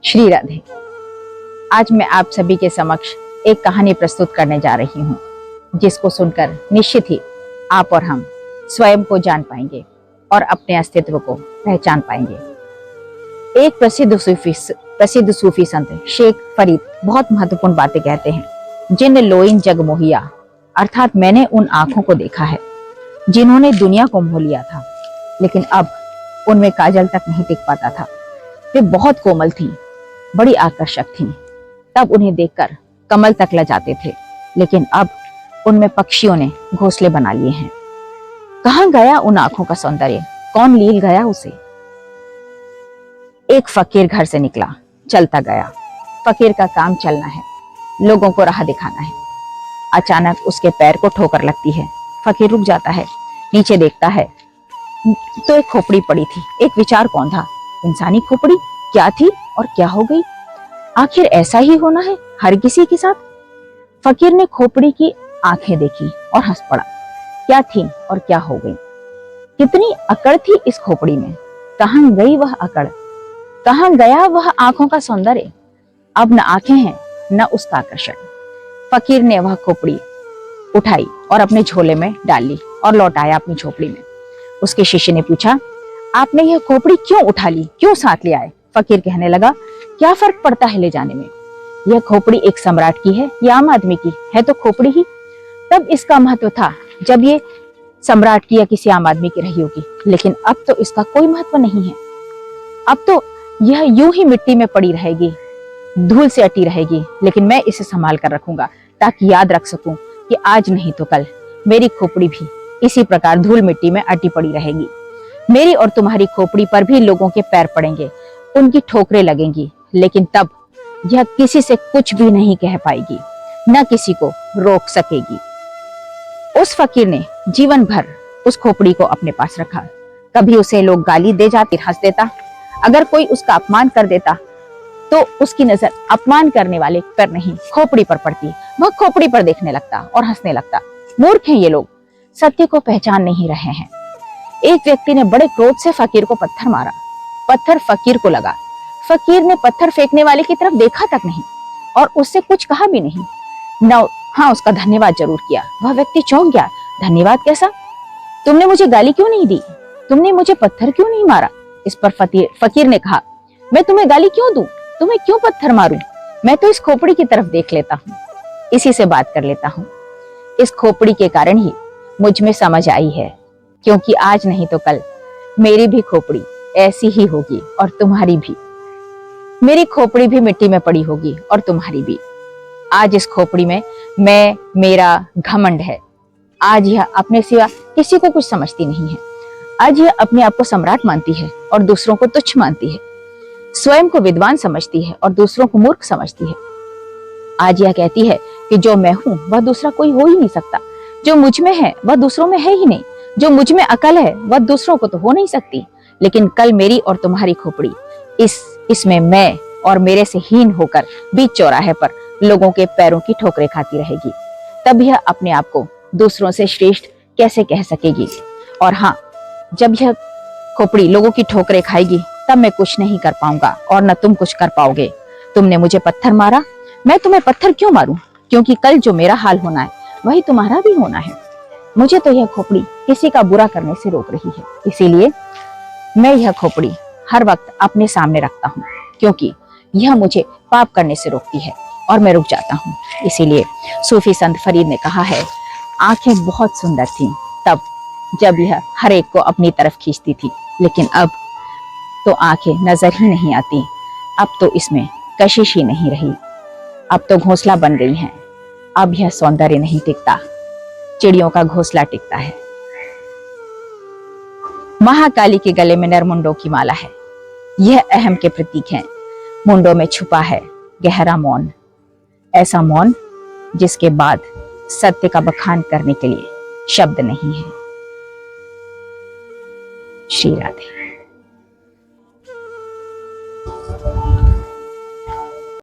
श्री राधे। आज मैं आप सभी के समक्ष एक कहानी प्रस्तुत करने जा रही हूँ, जिसको सुनकर निश्चित ही आप और हम स्वयं को जान पाएंगे और अपने अस्तित्व को पहचान पाएंगे। एक प्रसिद्ध सूफी संत शेख फरीद बहुत महत्वपूर्ण बातें कहते हैं। जिन लोइन जग मोहिया, अर्थात मैंने उन आंखों को देखा है जिन्होंने दुनिया को मोह लिया था, लेकिन अब उनमें काजल तक नहीं टिक पाता था। वे बहुत कोमल थीं, बड़ी आकर्षक थीं। तब उन्हें देखकर कमल तक लजाते थे, लेकिन अब उनमें पक्षियों ने घोंसले बना लिए हैं। कहां गया उन आंखों का सौंदर्य? कौन लील गया उसे? एक फकीर घर से निकला, चलता गया। फकीर का काम चलना है, लोगों को राह दिखाना है। अचानक उसके पैर को ठोकर लगती है। फकीर रुक जाता है, नीचे देखता है तो एक खोपड़ी पड़ी थी। एक विचार कौंधा, इंसानी खोपड़ी क्या थी और क्या हो गई? आखिर ऐसा ही होना है हर किसी के साथ। फकीर ने खोपड़ी की आंखें देखी और हंस पड़ा। क्या थी और क्या हो गई? कितनी अकड़ थी इस खोपड़ी में। कहां गई वह अकड़? कहां गया वह आंखों का सौंदर्य? अब न आंखें हैं न उसका आकर्षण। फकीर ने वह खोपड़ी उठाई और अपने झोले में डाल ली और लौट आया अपनी झोपड़ी में। उसके शिष्य ने पूछा, आपने यह खोपड़ी क्यों उठा ली, क्यों साथ ले आए? फकीर कहने लगा, क्या फर्क पड़ता है ले जाने में? यह खोपड़ी एक सम्राट की है या आम आदमी की है तो खोपड़ी ही। तब इसका महत्व था जब ये सम्राट की या किसी आम आदमी की रही होगी, लेकिन अब तो इसका कोई महत्व नहीं है। अब तो यह यूं ही मिट्टी में पड़ी रहेगी, धूल से अटी रहेगी, लेकिन मैं इसे संभाल कर रखूंगा ताकि याद रख सकूं कि आज नहीं तो कल मेरी खोपड़ी भी इसी प्रकार धूल मिट्टी में अटी पड़ी रहेगी। मेरी और तुम्हारी खोपड़ी पर भी लोगों के पैर पड़ेंगे, उनकी ठोकरें लगेंगी, लेकिन तब यह किसी से कुछ भी नहीं कह पाएगी, न किसी को रोक सकेगी। उस फकीर ने जीवन भर उस खोपड़ी को अपने पास रखा। कभी उसे लोग गाली दे जाते, हंस देता। अगर कोई उसका अपमान कर देता तो उसकी नजर अपमान करने वाले पर नहीं, खोपड़ी पर पड़ती। वह खोपड़ी पर देखने लगता और हंसने लगता। मूर्ख हैं ये लोग, सत्य को पहचान नहीं रहे हैं। एक व्यक्ति ने बड़े क्रोध से फकीर को पत्थर मारा। पत्थर फकीर को लगा। फकीर ने पत्थर फेंकने वाले की तरफ देखा तक नहीं और उससे कुछ कहा भी नहीं। न हाँ, उसका धन्यवाद जरूर किया। वह व्यक्ति चौंक गया। धन्यवाद कैसा? तुमने मुझे गाली क्यों नहीं दी? तुमने मुझे पत्थर क्यों नहीं मारा? इस पर फकीर ने कहा, मैं तुम्हें गाली क्यों दूं? तुम्हें क्यों पत्थर मारूं? मैं तो इस खोपड़ी की तरफ देख लेता हूँ, इसी से बात कर लेता हूँ। इस खोपड़ी के कारण ही मुझ में समझ आई है, क्योंकि आज नहीं तो कल मेरी भी खोपड़ी ऐसी ही होगी और तुम्हारी भी। मेरी खोपड़ी भी मिट्टी में पड़ी होगी और तुम्हारी भी। आज इस खोपड़ी में मैं, मेरा घमंड है। आज यह अपने सिवा किसी को कुछ समझती नहीं है। आज यह अपने आप को सम्राट मानती है और दूसरों को तुच्छ मानती है। स्वयं को विद्वान समझती है और दूसरों को मूर्ख समझती है। आज यह कहती है कि जो मैं हूं वह दूसरा कोई हो ही नहीं सकता। जो मुझ में है वह दूसरों में है ही नहीं। जो मुझ में अकल है वह दूसरों को तो हो नहीं सकती। लेकिन कल मेरी और तुम्हारी खोपड़ी इसमें मैं और मेरे से हीन होकर बीच चौराहे पर लोगों के पैरों की ठोकरें खाती रहेगी। तब यह अपने आप को दूसरों से श्रेष्ठ कैसे कह सकेगी? और हाँ, जब यह खोपड़ी लोगों की ठोकरें खाएगी तब मैं कुछ नहीं कर पाऊंगा और न तुम कुछ कर पाओगे। तुमने मुझे पत्थर मारा, मैं तुम्हें पत्थर क्यों मारूं? क्योंकि कल जो मेरा हाल होना है वही तुम्हारा भी होना है। मुझे तो यह खोपड़ी किसी का बुरा करने से रोक रही है, इसीलिए मैं यह खोपड़ी हर वक्त अपने सामने रखता हूँ, क्योंकि यह मुझे पाप करने से रोकती है और मैं रुक जाता हूँ। इसीलिए सूफी संत फरीद ने कहा है, आंखें बहुत सुंदर थीं तब जब यह हर एक को अपनी तरफ खींचती थी, लेकिन अब तो आंखें नजर ही नहीं आती। अब तो इसमें कशिश ही नहीं रही। अब तो घोंसला बन गई हैं। अब यह सौंदर्य नहीं टिकता, चिड़ियों का घोंसला टिकता है। महाकाली के गले में नरमुंडों की माला है। यह अहम के प्रतीक हैं। मुंडों में छुपा है गहरा मौन, ऐसा मौन जिसके बाद सत्य का बखान करने के लिए शब्द नहीं है। श्री राधे।